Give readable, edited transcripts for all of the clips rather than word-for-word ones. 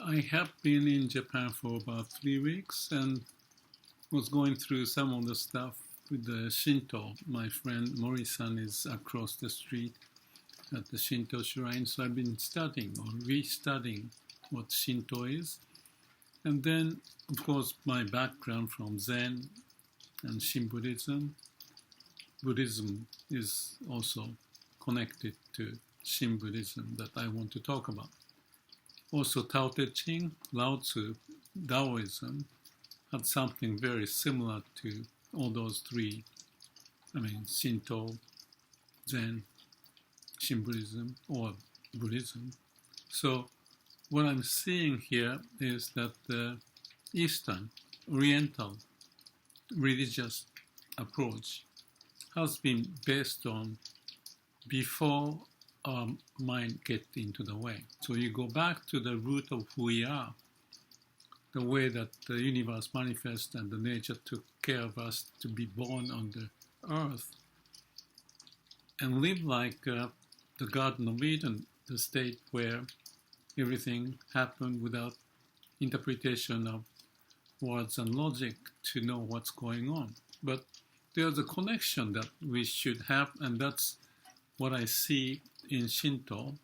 I have been in Japan for about 3 weeks and was going through some of the stuff with the Shinto. My friend Mori-san is across the street at the Shinto shrine, so I've been studying or restudying what Shinto is. And then, of course, my background from Zen and Shin Buddhism. Buddhism is also connected to Shin Buddhism that I want to talk about. Also, Tao Te Ching, Lao Tzu, Daoism had something very similar to all those three. Shinto, Zen, Shin Buddhism, or Buddhism. So, what I'm seeing here is that the Eastern, Oriental religious approach has been based on before our mind get into the way. So you go back to the root of who we are, the way that the universe manifests and the nature took care of us to be born on the earth and live like the Garden of Eden, the state where everything happened without interpretation of words and logic to know what's going on. But there's a connection that we should have, and that's what I see in Shinto.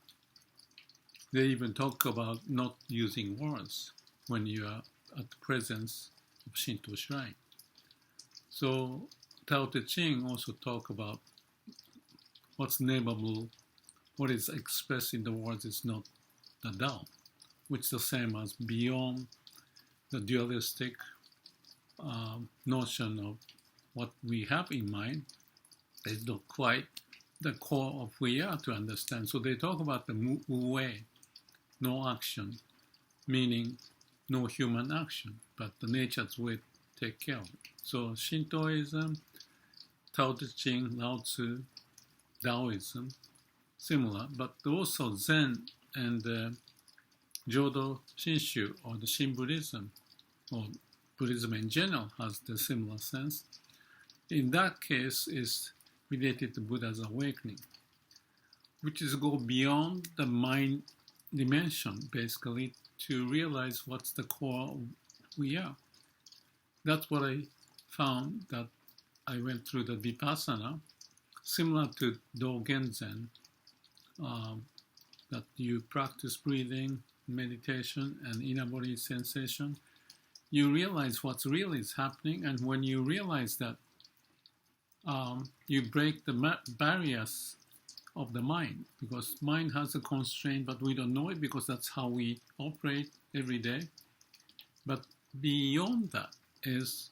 They even talk about not using words when you are at the presence of Shinto shrine. So Tao Te Ching also talk about what's nameable, what is expressed in the words is not the Tao, which is the same as beyond the dualistic notion of what we have in mind. Is not quite the core of who we are to understand. So they talk about the wu wei, no action, meaning no human action, but the nature's way to take care of it. So Shintoism, Tao Te Ching, Lao Tzu, Daoism, similar, but also Zen and Jodo Shinshu, or the Shin Buddhism, or Buddhism in general, has the similar sense. In that case, is related to Buddha's awakening, which is go beyond the mind dimension, basically, to realize what's the core of who we are. That's what I found that I went through the Vipassana, similar to Dogen Zen, that you practice breathing, meditation, and inner body sensation. You realize what's really is happening, and when you realize that, you break the barriers of the mind, because mind has a constraint, but we don't know it because that's how we operate every day. But beyond that is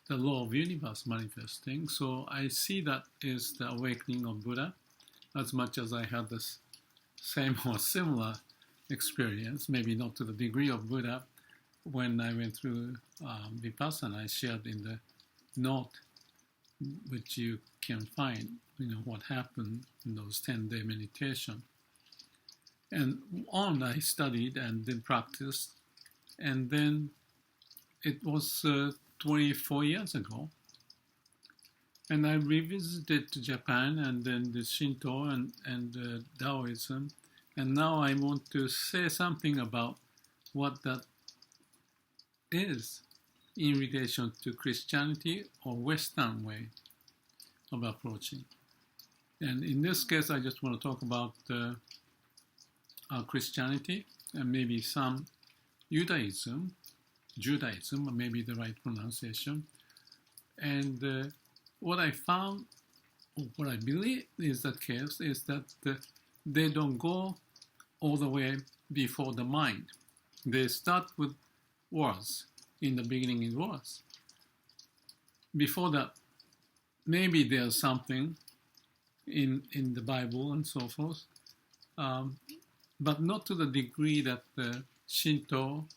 the law of universe manifesting. So I see that is the awakening of Buddha, as much as I had this same or similar experience, maybe not to the degree of Buddha. When I went through Vipassana, I shared in the note, which you can find, what happened in those 10-day meditation. And I studied and then practiced. And then it was 24 years ago. And I revisited to Japan and then the Shinto and Daoism. And now I want to say something about what that is in relation to Christianity or Western way of approaching. And in this case, I just want to talk about Christianity and maybe some Judaism, maybe the right pronunciation. And what I found, what I believe is the case, is that they don't go all the way before the mind. They start with words. In the beginning it was. Before that, maybe there's something in the Bible and so forth, but not to the degree that the Shinto,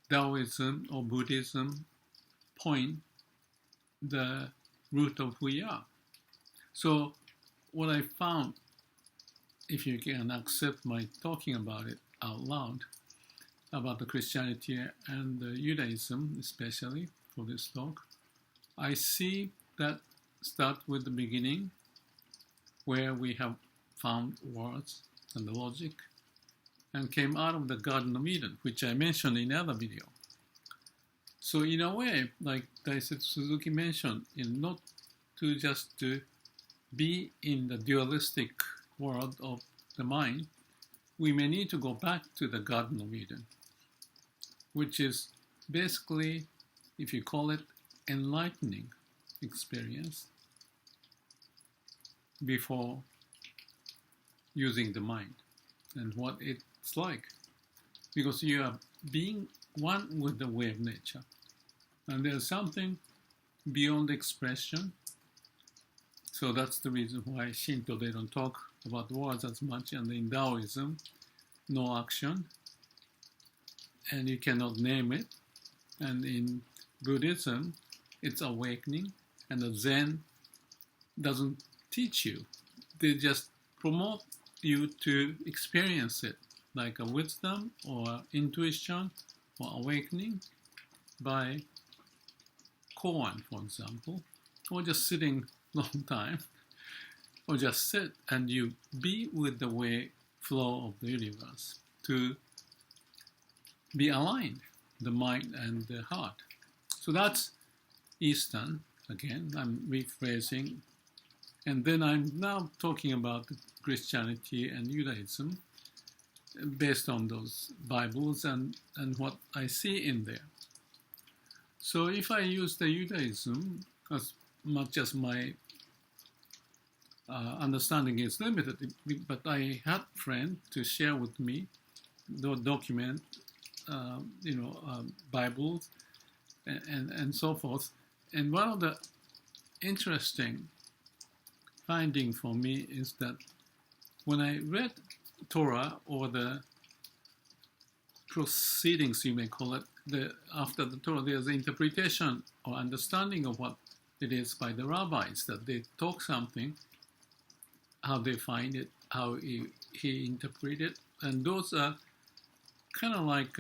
Daoism, or Buddhism point the root of who we are. So what I found, if you can accept my talking about it out loud, about the Christianity and the Judaism, especially for this talk, I see that start with the beginning, where we have found words and the logic, and came out of the Garden of Eden, which I mentioned in another video. So in a way, like Daisetsu Suzuki mentioned, not to just to be in the dualistic world of the mind, we may need to go back to the Garden of Eden, which is basically, if you call it, enlightening experience before using the mind and what it's like. Because you are being one with the way of nature. And there's something beyond expression. So that's the reason why Shinto, they don't talk about words as much. And in Daoism, no action. And you cannot name it. And in Buddhism, it's awakening. And the Zen doesn't teach you. They just promote you to experience it, like a wisdom or intuition or awakening by koan, for example, or just sitting long time, or just sit and you be with the way flow of the universe to be aligned, the mind and the heart. So that's Eastern. Again, I'm rephrasing. And then I'm now talking about Christianity and Judaism based on those Bibles and what I see in there. So if I use the Judaism, as much as my understanding is limited, but I had a friend to share with me the document, Bibles and so forth. And one of the interesting finding for me is that when I read Torah, or the proceedings, you may call it, after the Torah, there's an interpretation or understanding of what it is by the rabbis, that they talk something, how they find it, how he interpreted it, and those are kind of like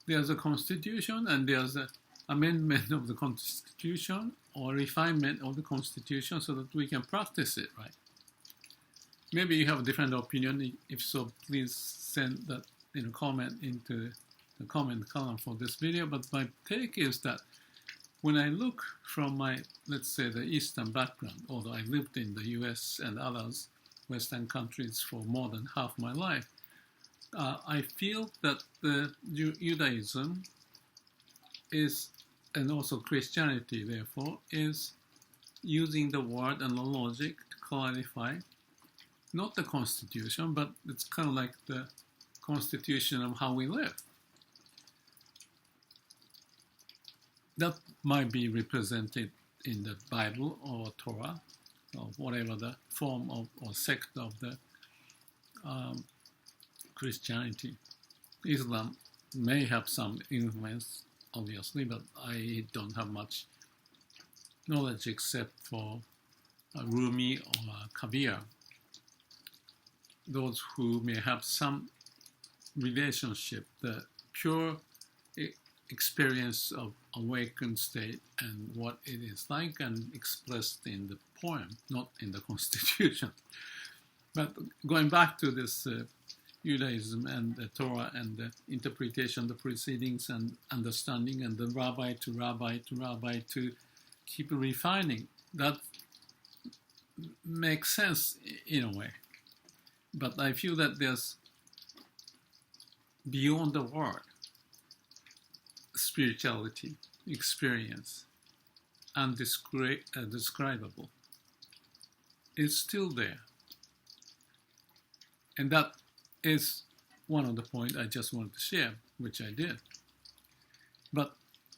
there's a constitution and there's an amendment of the constitution or refinement of the constitution so that we can practice it, right? Maybe you have a different opinion. If so, please send that comment into the comment column for this video. But my take is that when I look from my, let's say, the Eastern background, although I lived in the US and others, Western countries for more than half my life, I feel that the Judaism is, and also Christianity, therefore, is using the word and the logic to clarify not the constitution, but it's kind of like the constitution of how we live. That might be represented in the Bible or Torah, or whatever the form of or sect of the Christianity. Islam may have some influence, obviously, but I don't have much knowledge except for Rumi or Kabir. Those who may have some relationship, the pure experience of awakened state and what it is like, and expressed in the poem, not in the constitution. But going back to this Judaism and the Torah and the interpretation, the proceedings and understanding, and the rabbi to rabbi to rabbi to keep refining, that makes sense in a way. But I feel that there's beyond the word spirituality, experience, undescribable. It's still there. And that is one of the points I just wanted to share, which I did. But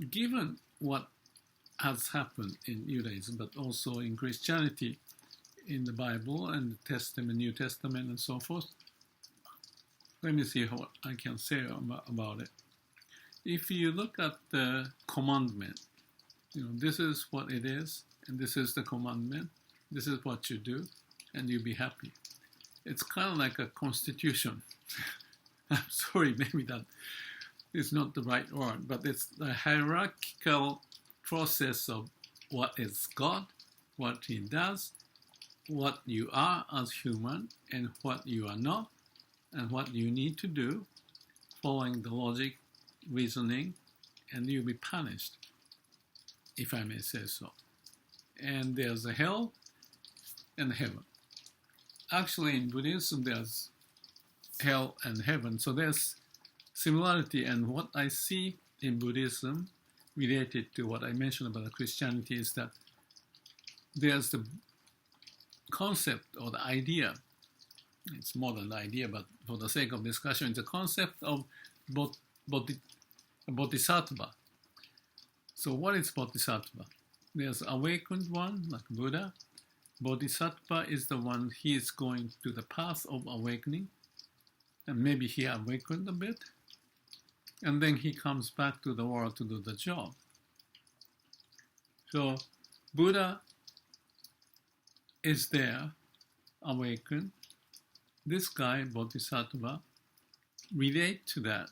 given what has happened in Judaism, but also in Christianity, in the Bible and the Testament, New Testament, and so forth, let me see what I can say about it. If you look at the commandment, this is what it is, and this is the commandment, this is what you do, and you'll be happy. It's kind of like a constitution. I'm sorry, maybe that is not the right word, but it's the hierarchical process of what is God, what He does, what you are as human, and what you are not, and what you need to do, following the logic, reasoning, and you'll be punished, if I may say so. And there's a hell and heaven. Actually, in Buddhism, there's hell and heaven. So there's similarity, and what I see in Buddhism related to what I mentioned about Christianity is that there's the concept or the idea, it's more than the idea, but for the sake of discussion, it's a concept of bodhisattva. So what is bodhisattva? There's awakened one, like Buddha. Bodhisattva is the one, he is going to the path of awakening, and maybe he awakened a bit, and then he comes back to the world to do the job. So Buddha is there, awakened. This guy, Bodhisattva, relate to that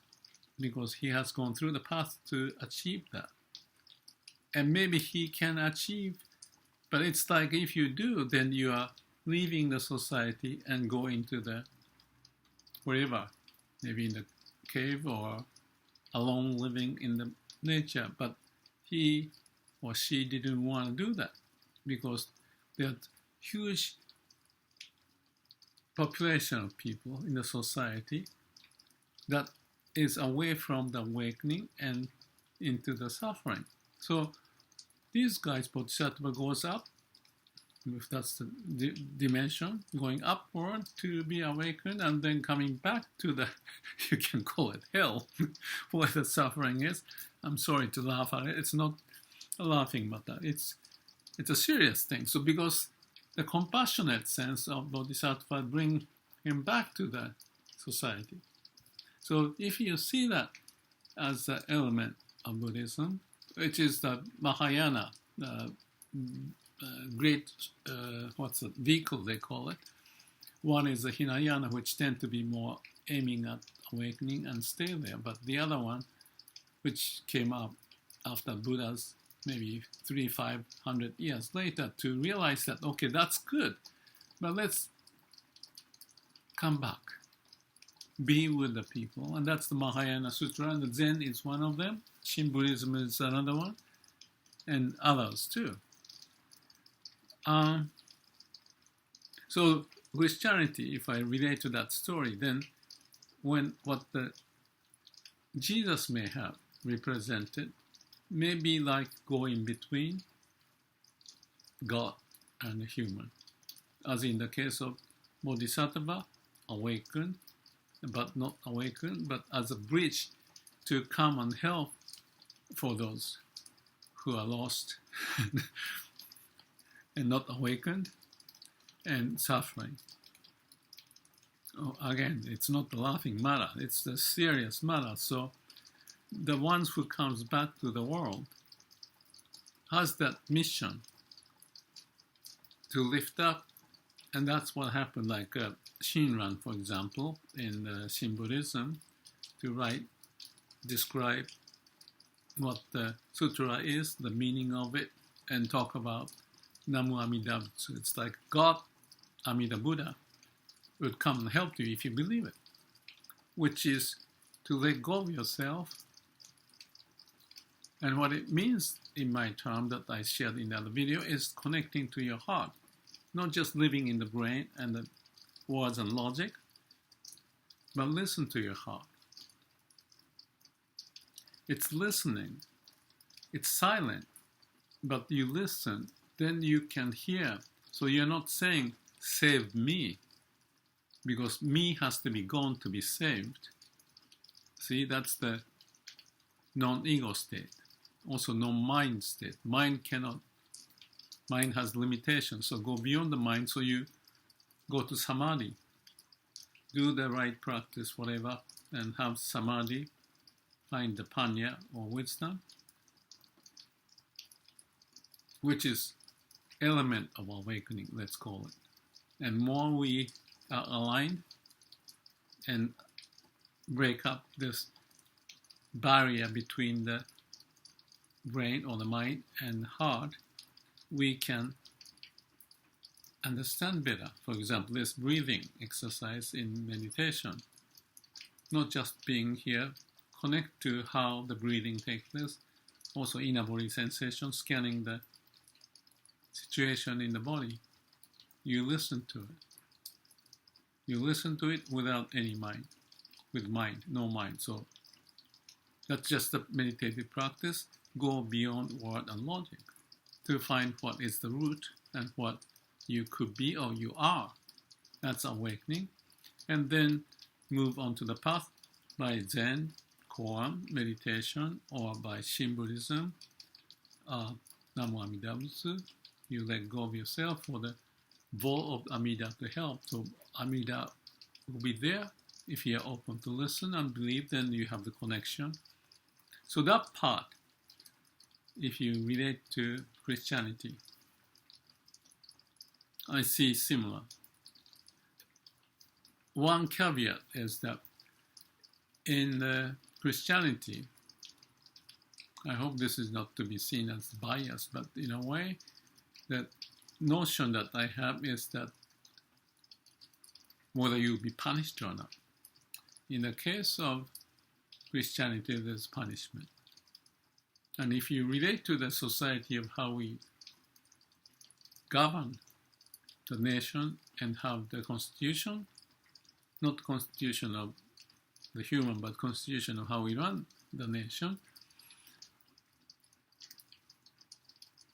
because he has gone through the path to achieve that. And maybe he can achieve, but it's like if you do, then you are leaving the society and go into the wherever, maybe in the cave or alone living in the nature. But he or she didn't want to do that because there's huge population of people in the society that is away from the awakening and into the suffering. So these guys, Bodhisattva goes up, if that's the dimension, going upward to be awakened and then coming back to the, you can call it hell, where the suffering is. I'm sorry to laugh at it. It's not a laughing matter. It's a serious thing. So because the compassionate sense of Bodhisattva bring him back to the society. So if you see that as an element of Buddhism, which is the Mahayana, great, vehicle they call it. One is the Hinayana, which tend to be more aiming at awakening and stay there. But the other one, which came up after Buddha's maybe 300-500 years later, to realize that, okay, that's good, but let's come back, be with the people. And that's the Mahayana Sutra, and the Zen is one of them. Shin Buddhism is another one, and others too. So Christianity, if I relate to that story, then what the Jesus may have represented may be like going between God and human, as in the case of Bodhisattva, awakened, but not awakened, but as a bridge to come and help for those who are lost and not awakened and suffering. Oh, again, it's not the laughing matter, it's the serious matter. So the ones who comes back to the world has that mission to lift up, and that's what happened, like Shinran, for example, in Shin Buddhism, to describe what the sutra is, the meaning of it, and talk about Namu Amida Butsu. It's like God, Amida Buddha, would come and help you if you believe it, which is to let go of yourself. And what it means in my term that I shared in the other video is connecting to your heart, not just living in the brain and the words and logic, but listen to your heart. It's listening. It's silent, but you listen, then you can hear. So you're not saying, save me, because me has to be gone to be saved. See, that's the non-ego state. Also non-mind state. Mind has limitations, so go beyond the mind, so you go to samadhi. Do the right practice, whatever, and have samadhi, find the panya or wisdom, which is element of awakening, let's call it. And more we are aligned and break up this barrier between the brain or the mind and heart, we can understand better. For example, this breathing exercise in meditation. not just being here, connect to how the breathing takes place, also inner body sensation, scanning the situation in the body. You listen to it. You listen to it without any mind, with mind, no mind. So that's just a meditative practice. Go beyond word and logic to find what is the root and what you could be or you are. That's awakening. And then move on to the path by Zen, koan, meditation, or by Shin Buddhism, Namo Amida Butsu. You let go of yourself for the vow of Amida to help. So Amida will be there if you are open to listen and believe, then you have the connection. So that part, if you relate to Christianity, I see similar. One caveat is that in Christianity, I hope this is not to be seen as bias, but in a way, that notion that I have is that whether you'll be punished or not. In the case of Christianity, there's punishment. And if you relate to the society of how we govern the nation and have the constitution, not the constitution of the human, but constitution of how we run the nation,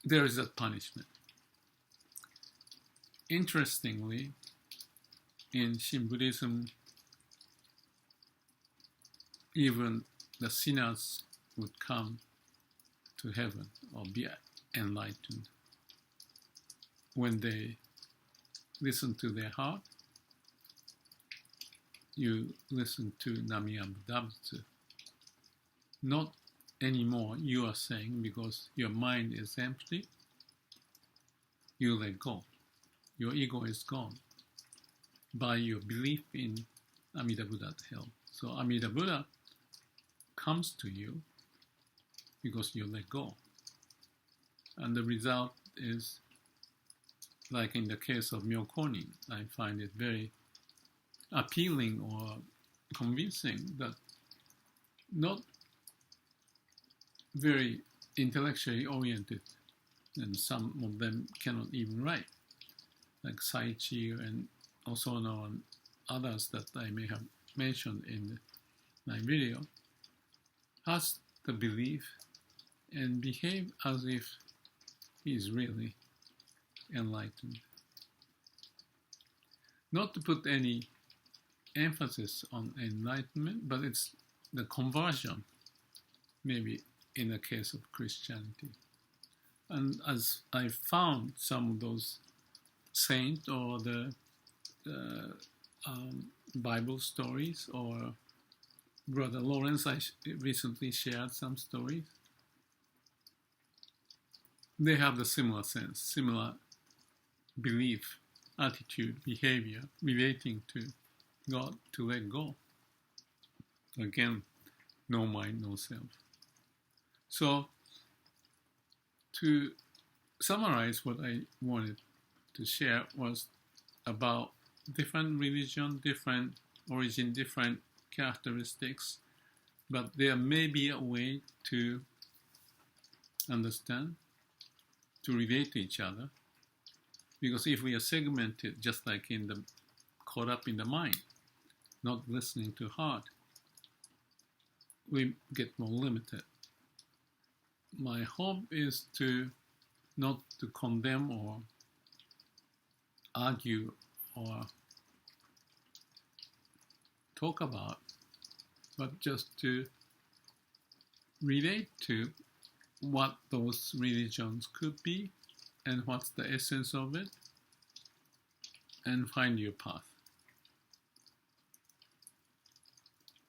there is that punishment. Interestingly, in Shin Buddhism, even the sinners would come to heaven or be enlightened when they listen to their heart. You listen to Nami Amida Butsu. Not anymore, you are saying, because your mind is empty, you let go. Your ego is gone by your belief in Amida Buddha to help. So Amida Buddha comes to you because you let go. And the result is, like in the case of Myokonin, I find it very appealing or convincing that not very intellectually oriented, and some of them cannot even write, like Saichi and Osono and others that I may have mentioned in my video, has the belief and behave as if he is really enlightened. Not to put any emphasis on enlightenment, but it's the conversion, maybe in the case of Christianity. And as I found some of those saints or the Bible stories, or Brother Lawrence, I recently shared some stories. They have the similar sense, similar belief, attitude, behavior relating to God, to let go. Again, no mind, no self. So, to summarize what I wanted to share was about different religion, different origin, different characteristics, but there may be a way to understand, to relate to each other, because if we are segmented, just like in the caught up in the mind, not listening to heart, we get more limited. My hope is to not to condemn or argue or talk about, but just to relate to what those religions could be and what's the essence of it, and find your path.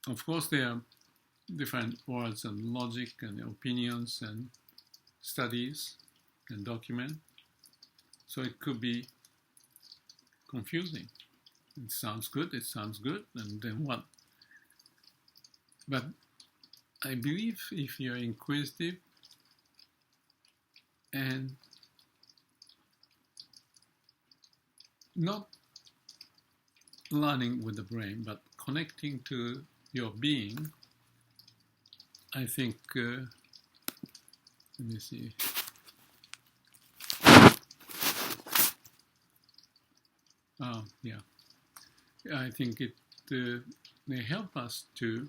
Of course, there are different words and logic and opinions and studies and document, so it could be confusing. It sounds good, and then what? But I believe if you're inquisitive and not learning with the brain, but connecting to your being, I think, let me see. Yeah. I think it may help us to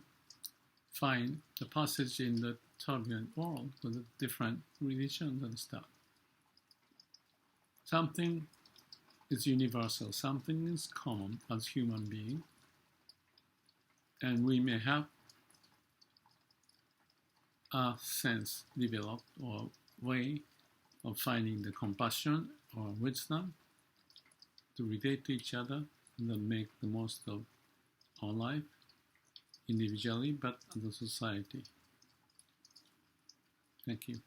find the passage in the turbulent world with the different religions and stuff. Something is universal, something is common as human beings, and we may have a sense developed or way of finding the compassion or wisdom to relate to each other and then make the most of our life individually but as a society. Thank you.